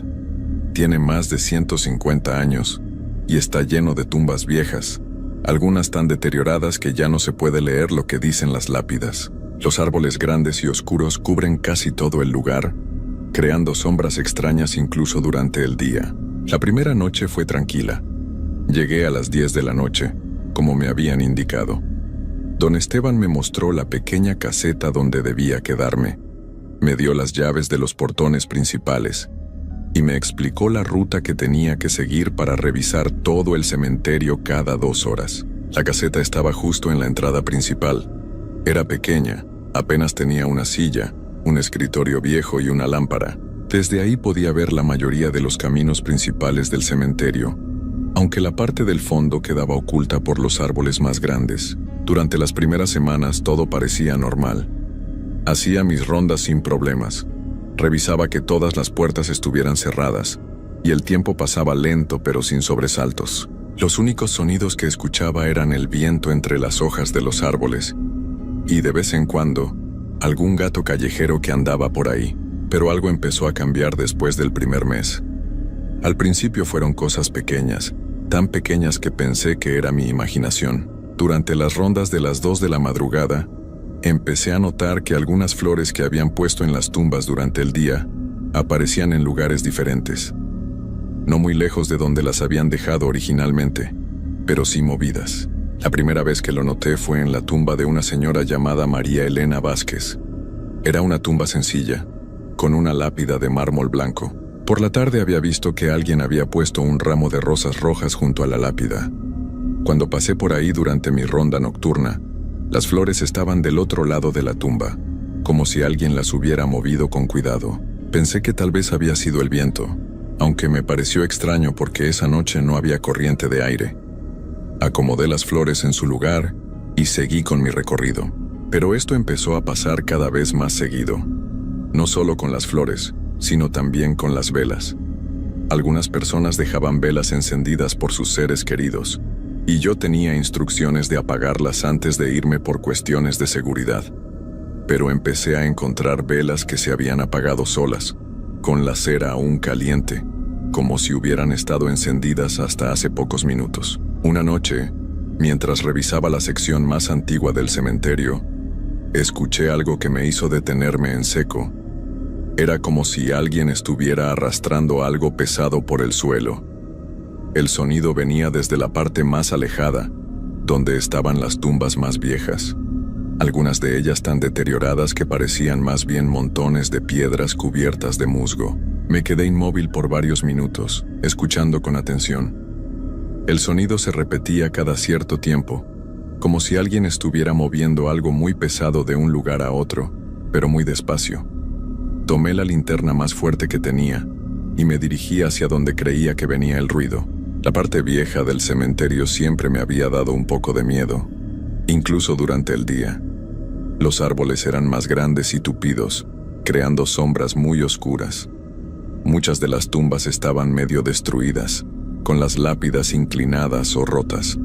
Tiene más de 150 años y está lleno de tumbas viejas, algunas tan deterioradas que ya no se puede leer lo que dicen las lápidas. Los árboles grandes y oscuros cubren casi todo el lugar, creando sombras extrañas incluso durante el día. La primera noche fue tranquila. Llegué a las 10 de la noche, como me habían indicado. Don Esteban me mostró la pequeña caseta donde debía quedarme. Me dio las llaves de los portones principales y me explicó la ruta que tenía que seguir para revisar todo el cementerio cada 2 horas. La caseta estaba justo en la entrada principal. Era pequeña, apenas tenía una silla, un escritorio viejo y una lámpara. Desde ahí podía ver la mayoría de los caminos principales del cementerio, aunque la parte del fondo quedaba oculta por los árboles más grandes. Durante las primeras semanas todo parecía normal. Hacía mis rondas sin problemas. Revisaba que todas las puertas estuvieran cerradas, y el tiempo pasaba lento pero sin sobresaltos. Los únicos sonidos que escuchaba eran el viento entre las hojas de los árboles, y de vez en cuando, algún gato callejero que andaba por ahí. Pero algo empezó a cambiar después del primer mes. Al principio fueron cosas pequeñas, tan pequeñas que pensé que era mi imaginación. Durante las rondas de las 2 de la madrugada, empecé a notar que algunas flores que habían puesto en las tumbas durante el día aparecían en lugares diferentes, no muy lejos de donde las habían dejado originalmente, pero sí movidas. La primera vez que lo noté fue en la tumba de una señora llamada María Elena Vázquez. Era una tumba sencilla, con una lápida de mármol blanco. Por la tarde había visto que alguien había puesto un ramo de rosas rojas junto a la lápida. Cuando pasé por ahí durante mi ronda nocturna, las flores estaban del otro lado de la tumba, como si alguien las hubiera movido con cuidado. Pensé que tal vez había sido el viento, aunque me pareció extraño porque esa noche no había corriente de aire. Acomodé las flores en su lugar y seguí con mi recorrido. Pero esto empezó a pasar cada vez más seguido. No solo con las flores, sino también con las velas. Algunas personas dejaban velas encendidas por sus seres queridos, y yo tenía instrucciones de apagarlas antes de irme por cuestiones de seguridad. Pero empecé a encontrar velas que se habían apagado solas, con la cera aún caliente, como si hubieran estado encendidas hasta hace pocos minutos. Una noche, mientras revisaba la sección más antigua del cementerio, escuché algo que me hizo detenerme en seco. Era como si alguien estuviera arrastrando algo pesado por el suelo. El sonido venía desde la parte más alejada, donde estaban las tumbas más viejas, algunas de ellas tan deterioradas que parecían más bien montones de piedras cubiertas de musgo. Me quedé inmóvil por varios minutos, escuchando con atención. El sonido se repetía cada cierto tiempo, como si alguien estuviera moviendo algo muy pesado de un lugar a otro, pero muy despacio. Tomé la linterna más fuerte que tenía y me dirigí hacia donde creía que venía el ruido. La parte vieja del cementerio siempre me había dado un poco de miedo, incluso durante el día. Los árboles eran más grandes y tupidos, creando sombras muy oscuras. Muchas de las tumbas estaban medio destruidas, con las lápidas inclinadas o rotas.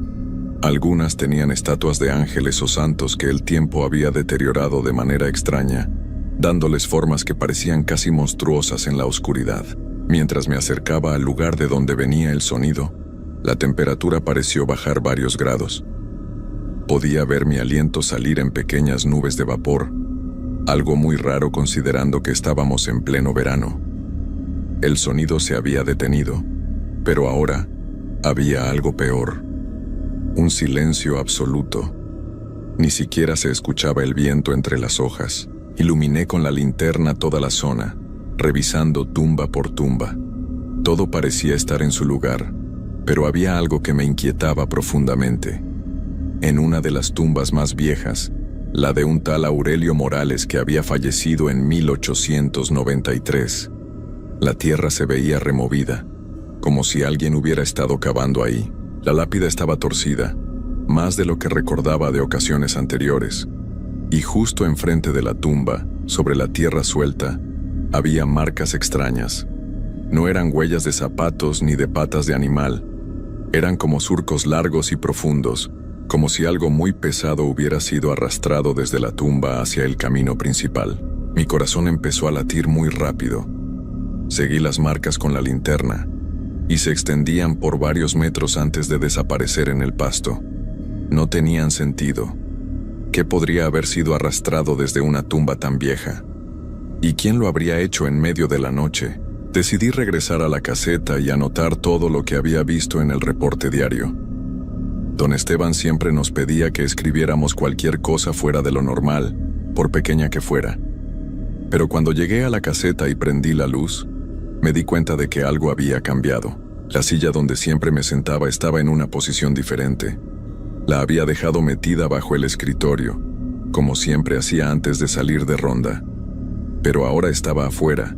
Algunas tenían estatuas de ángeles o santos que el tiempo había deteriorado de manera extraña, dándoles formas que parecían casi monstruosas en la oscuridad. Mientras me acercaba al lugar de donde venía el sonido, la temperatura pareció bajar varios grados. Podía ver mi aliento salir en pequeñas nubes de vapor, algo muy raro considerando que estábamos en pleno verano. El sonido se había detenido, pero ahora había algo peor. Un silencio absoluto. Ni siquiera se escuchaba el viento entre las hojas. Iluminé con la linterna toda la zona, revisando tumba por tumba. Todo parecía estar en su lugar, pero había algo que me inquietaba profundamente. En una de las tumbas más viejas, la de un tal Aurelio Morales que había fallecido en 1893, la tierra se veía removida, como si alguien hubiera estado cavando ahí. La lápida estaba torcida, más de lo que recordaba de ocasiones anteriores. Y justo enfrente de la tumba, sobre la tierra suelta, había marcas extrañas. No eran huellas de zapatos ni de patas de animal. Eran como surcos largos y profundos, como si algo muy pesado hubiera sido arrastrado desde la tumba hacia el camino principal. Mi corazón empezó a latir muy rápido. Seguí las marcas con la linterna, y se extendían por varios metros antes de desaparecer en el pasto. No tenían sentido. ¿Qué podría haber sido arrastrado desde una tumba tan vieja? ¿Y quién lo habría hecho en medio de la noche? Decidí regresar a la caseta y anotar todo lo que había visto en el reporte diario. Don Esteban siempre nos pedía que escribiéramos cualquier cosa fuera de lo normal, por pequeña que fuera. Pero cuando llegué a la caseta y prendí la luz, me di cuenta de que algo había cambiado. La silla donde siempre me sentaba estaba en una posición diferente. La había dejado metida bajo el escritorio, como siempre hacía antes de salir de ronda. Pero ahora estaba afuera,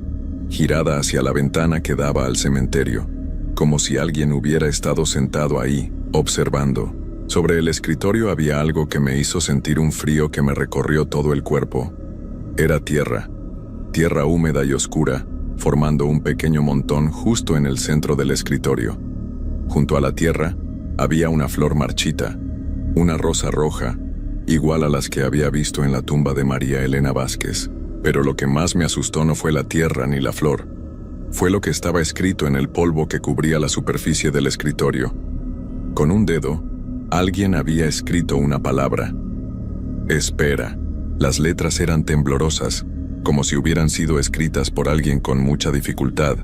girada hacia la ventana que daba al cementerio, como si alguien hubiera estado sentado ahí, observando. Sobre el escritorio había algo que me hizo sentir un frío que me recorrió todo el cuerpo. Era tierra húmeda y oscura, formando un pequeño montón justo en el centro del escritorio. Junto a la tierra había una flor marchita, una rosa roja, igual a las que había visto en la tumba de María Elena Vázquez. Pero lo que más me asustó no fue la tierra ni la flor. Fue lo que estaba escrito en el polvo que cubría la superficie del escritorio. Con un dedo, alguien había escrito una palabra. Espera. Las letras eran temblorosas, como si hubieran sido escritas por alguien con mucha dificultad.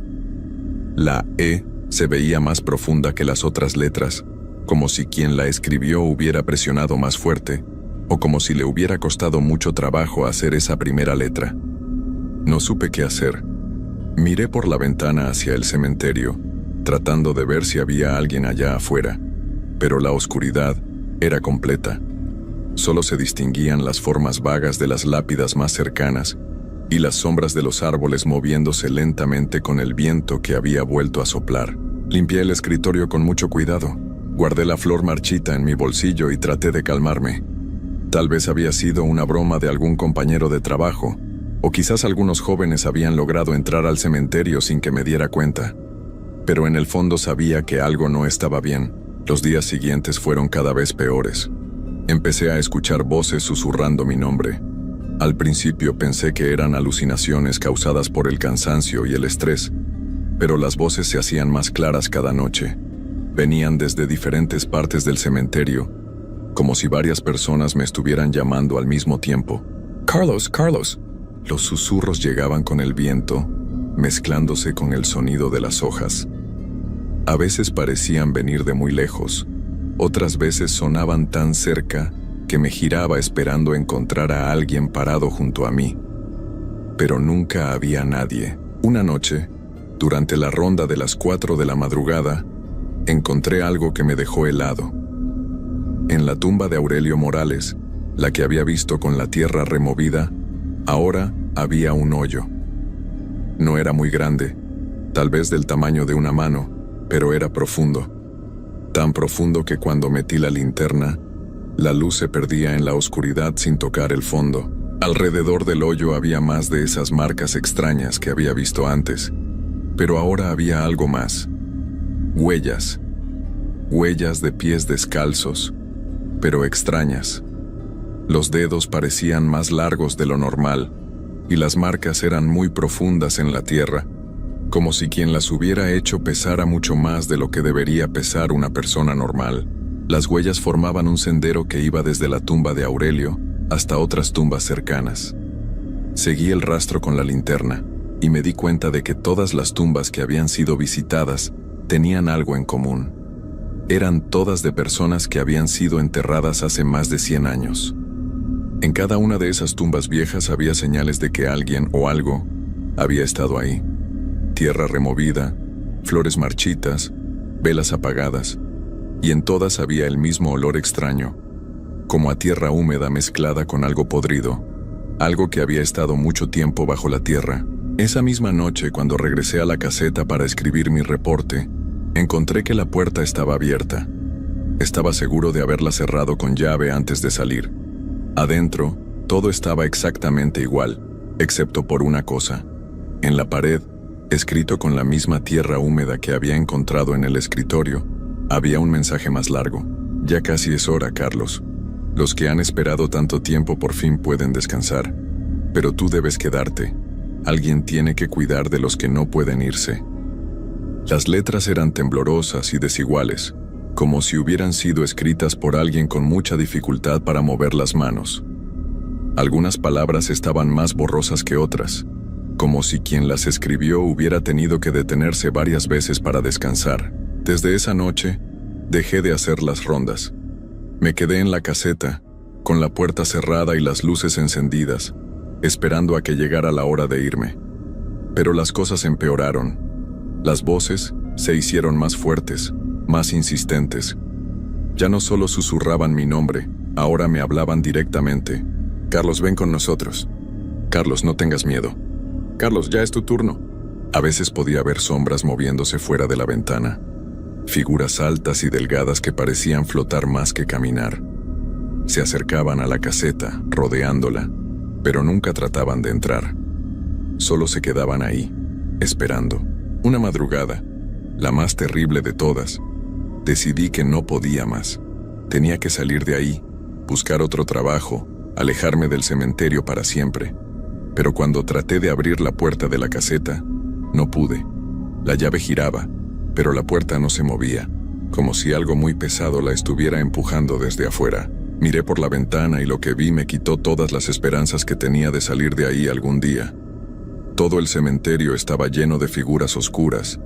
La E se veía más profunda que las otras letras, como si quien la escribió hubiera presionado más fuerte, o como si le hubiera costado mucho trabajo hacer esa primera letra. No supe qué hacer. Miré por la ventana hacia el cementerio, tratando de ver si había alguien allá afuera, pero la oscuridad era completa. Solo se distinguían las formas vagas de las lápidas más cercanas y las sombras de los árboles moviéndose lentamente con el viento que había vuelto a soplar. Limpié el escritorio con mucho cuidado. Guardé la flor marchita en mi bolsillo y traté de calmarme. Tal vez había sido una broma de algún compañero de trabajo, o quizás algunos jóvenes habían logrado entrar al cementerio sin que me diera cuenta. Pero en el fondo sabía que algo no estaba bien. Los días siguientes fueron cada vez peores. Empecé a escuchar voces susurrando mi nombre. Al principio pensé que eran alucinaciones causadas por el cansancio y el estrés, pero las voces se hacían más claras cada noche. Venían desde diferentes partes del cementerio, como si varias personas me estuvieran llamando al mismo tiempo. «Carlos, Carlos». Los susurros llegaban con el viento, mezclándose con el sonido de las hojas. A veces parecían venir de muy lejos, otras veces sonaban tan cerca que me giraba esperando encontrar a alguien parado junto a mí. Pero nunca había nadie. Una noche, durante la ronda de las 4 de la madrugada, encontré algo que me dejó helado. En la tumba de Aurelio Morales, la que había visto con la tierra removida, ahora había un hoyo. No era muy grande, tal vez del tamaño de una mano, pero era profundo. Tan profundo que cuando metí la linterna, la luz se perdía en la oscuridad sin tocar el fondo. Alrededor del hoyo había más de esas marcas extrañas que había visto antes, pero ahora había algo más. Huellas. Huellas de pies descalzos, pero extrañas. Los dedos parecían más largos de lo normal, y las marcas eran muy profundas en la tierra, como si quien las hubiera hecho pesara mucho más de lo que debería pesar una persona normal. Las huellas formaban un sendero que iba desde la tumba de Aurelio hasta otras tumbas cercanas. Seguí el rastro con la linterna, y me di cuenta de que todas las tumbas que habían sido visitadas tenían algo en común. Eran todas de personas que habían sido enterradas hace más de 100 años. En cada una de esas tumbas viejas había señales de que alguien o algo había estado ahí. Tierra removida, flores marchitas, velas apagadas, y en todas había el mismo olor extraño, como a tierra húmeda mezclada con algo podrido, algo que había estado mucho tiempo bajo la tierra. Esa misma noche, cuando regresé a la caseta para escribir mi reporte, encontré que la puerta estaba abierta. Estaba seguro de haberla cerrado con llave antes de salir. Adentro, todo estaba exactamente igual, excepto por una cosa. En la pared, escrito con la misma tierra húmeda que había encontrado en el escritorio, había un mensaje más largo. Ya casi es hora, Carlos. Los que han esperado tanto tiempo por fin pueden descansar. Pero tú debes quedarte. Alguien tiene que cuidar de los que no pueden irse. Las letras eran temblorosas y desiguales, como si hubieran sido escritas por alguien con mucha dificultad para mover las manos. Algunas palabras estaban más borrosas que otras, como si quien las escribió hubiera tenido que detenerse varias veces para descansar. Desde esa noche, dejé de hacer las rondas. Me quedé en la caseta, con la puerta cerrada y las luces encendidas, esperando a que llegara la hora de irme. Pero las cosas empeoraron. Las voces se hicieron más fuertes, más insistentes. Ya no solo susurraban mi nombre, ahora me hablaban directamente. Carlos, ven con nosotros. Carlos, no tengas miedo. Carlos, ya es tu turno. A veces podía ver sombras moviéndose fuera de la ventana. Figuras altas y delgadas que parecían flotar más que caminar. Se acercaban a la caseta, rodeándola, pero nunca trataban de entrar. Solo se quedaban ahí, esperando. Una madrugada, la más terrible de todas, decidí que no podía más. Tenía que salir de ahí, buscar otro trabajo, alejarme del cementerio para siempre. Pero cuando traté de abrir la puerta de la caseta, no pude. La llave giraba, pero la puerta no se movía, como si algo muy pesado la estuviera empujando desde afuera. Miré por la ventana y lo que vi me quitó todas las esperanzas que tenía de salir de ahí algún día. Todo el cementerio estaba lleno de figuras oscuras,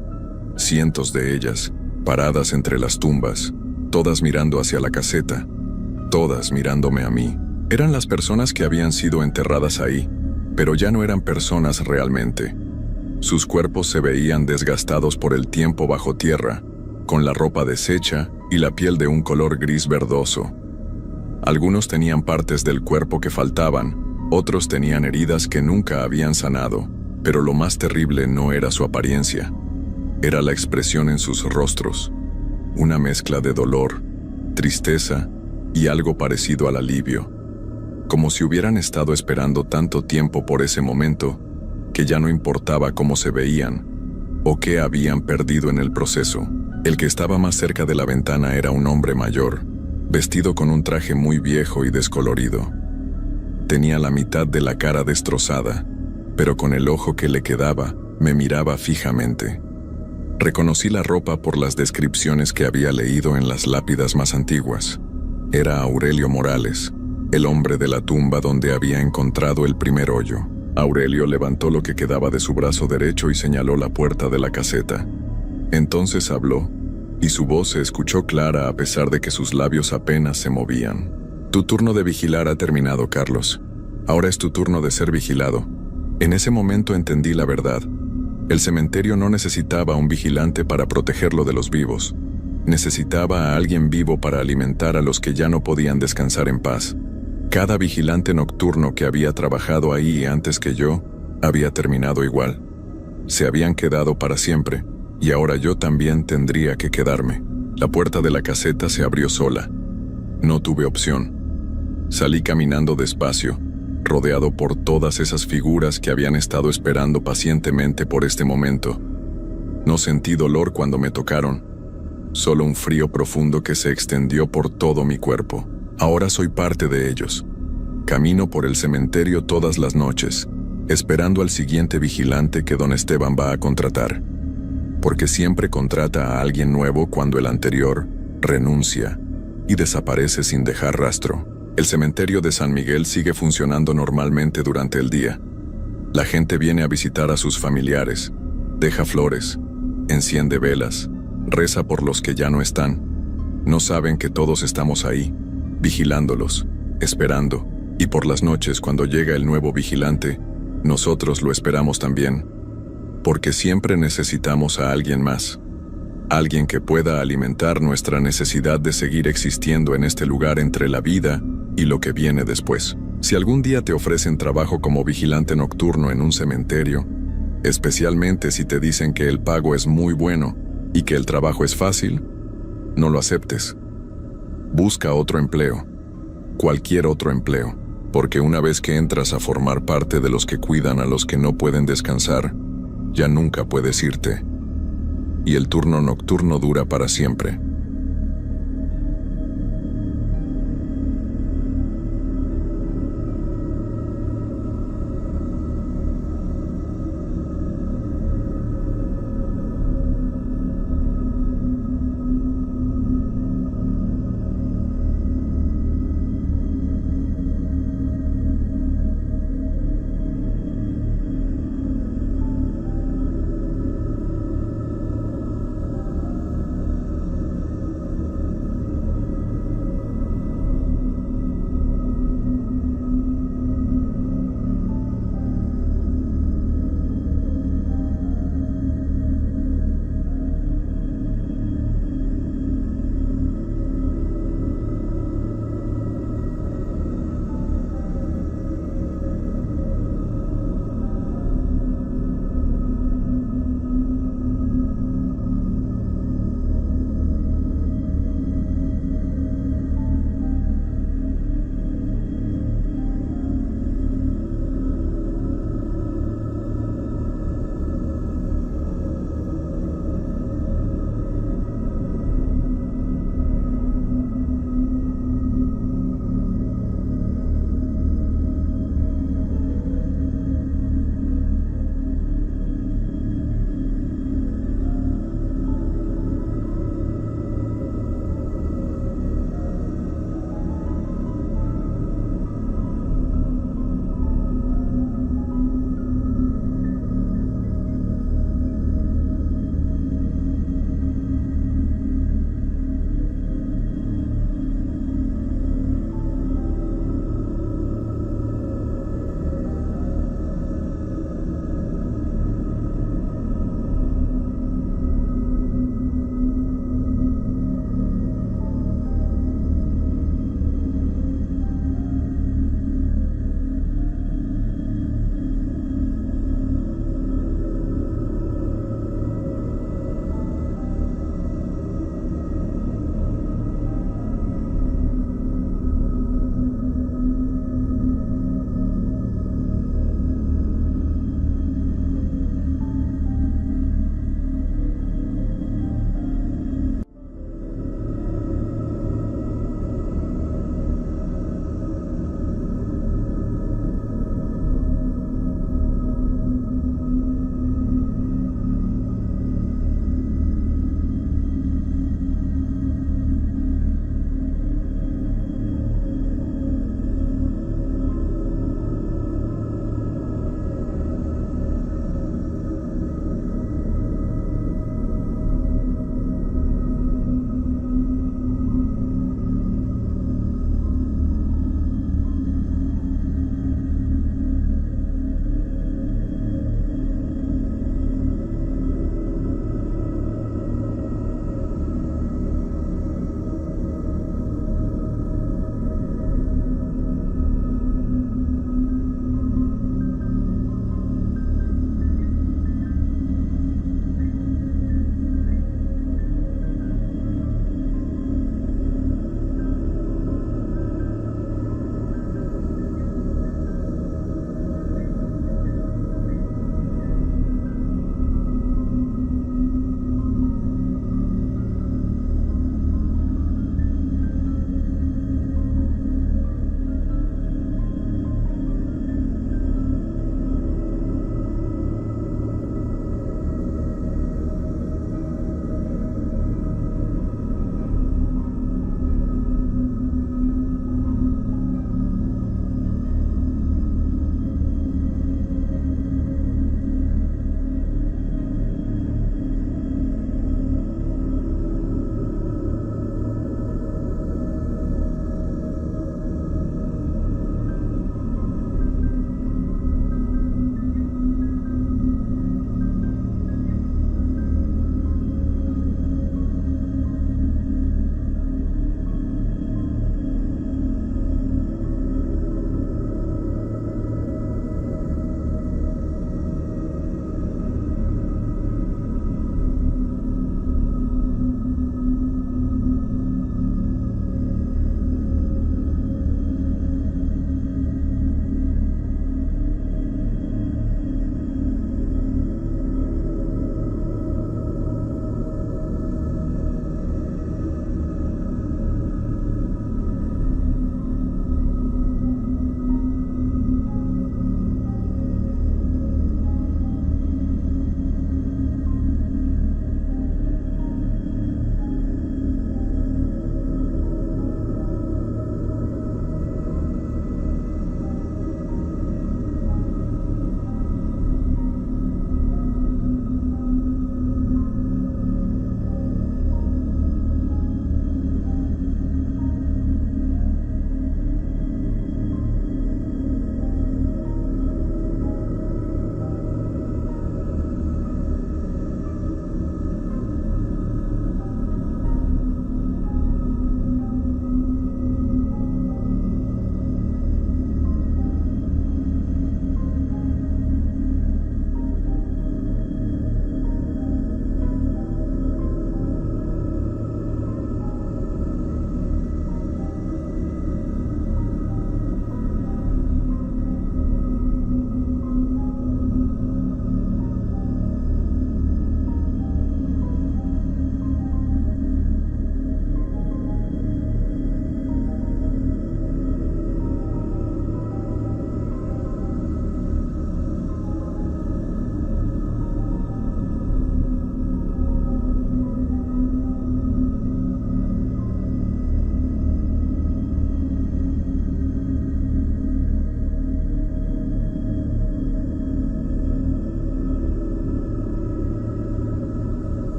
cientos de ellas, paradas entre las tumbas, todas mirando hacia la caseta, todas mirándome a mí. Eran las personas que habían sido enterradas ahí, pero ya no eran personas realmente. Sus cuerpos se veían desgastados por el tiempo bajo tierra, con la ropa deshecha y la piel de un color gris verdoso. Algunos tenían partes del cuerpo que faltaban, otros tenían heridas que nunca habían sanado, pero lo más terrible no era su apariencia, era la expresión en sus rostros, una mezcla de dolor, tristeza y algo parecido al alivio, como si hubieran estado esperando tanto tiempo por ese momento que ya no importaba cómo se veían o qué habían perdido en el proceso. El que estaba más cerca de la ventana era un hombre mayor, vestido con un traje muy viejo y descolorido. Tenía la mitad de la cara destrozada, pero con el ojo que le quedaba, me miraba fijamente. Reconocí la ropa por las descripciones que había leído en las lápidas más antiguas. Era Aurelio Morales, el hombre de la tumba donde había encontrado el primer hoyo. Aurelio levantó lo que quedaba de su brazo derecho y señaló la puerta de la caseta. Entonces habló, y su voz se escuchó clara a pesar de que sus labios apenas se movían. Tu turno de vigilar ha terminado, Carlos. Ahora es tu turno de ser vigilado. En ese momento entendí la verdad. El cementerio no necesitaba un vigilante para protegerlo de los vivos. Necesitaba a alguien vivo para alimentar a los que ya no podían descansar en paz. Cada vigilante nocturno que había trabajado ahí antes que yo, había terminado igual. Se habían quedado para siempre, y ahora yo también tendría que quedarme. La puerta de la caseta se abrió sola. No tuve opción. Salí caminando despacio, rodeado por todas esas figuras que habían estado esperando pacientemente por este momento. No sentí dolor cuando me tocaron, solo un frío profundo que se extendió por todo mi cuerpo. Ahora soy parte de ellos. Camino por el cementerio todas las noches, esperando al siguiente vigilante que don Esteban va a contratar. Porque siempre contrata a alguien nuevo cuando el anterior renuncia y desaparece sin dejar rastro. El cementerio de San Miguel sigue funcionando normalmente durante el día. La gente viene a visitar a sus familiares, deja flores, enciende velas, reza por los que ya no están. No saben que todos estamos ahí, vigilándolos, esperando, y por las noches cuando llega el nuevo vigilante, nosotros lo esperamos también, porque siempre necesitamos a alguien más, alguien que pueda alimentar nuestra necesidad de seguir existiendo en este lugar entre la vida y lo que viene después. Si algún día te ofrecen trabajo como vigilante nocturno en un cementerio, especialmente si te dicen que el pago es muy bueno y que el trabajo es fácil, no lo aceptes. Busca otro empleo, cualquier otro empleo, porque una vez que entras a formar parte de los que cuidan a los que no pueden descansar, ya nunca puedes irte. Y el turno nocturno dura para siempre.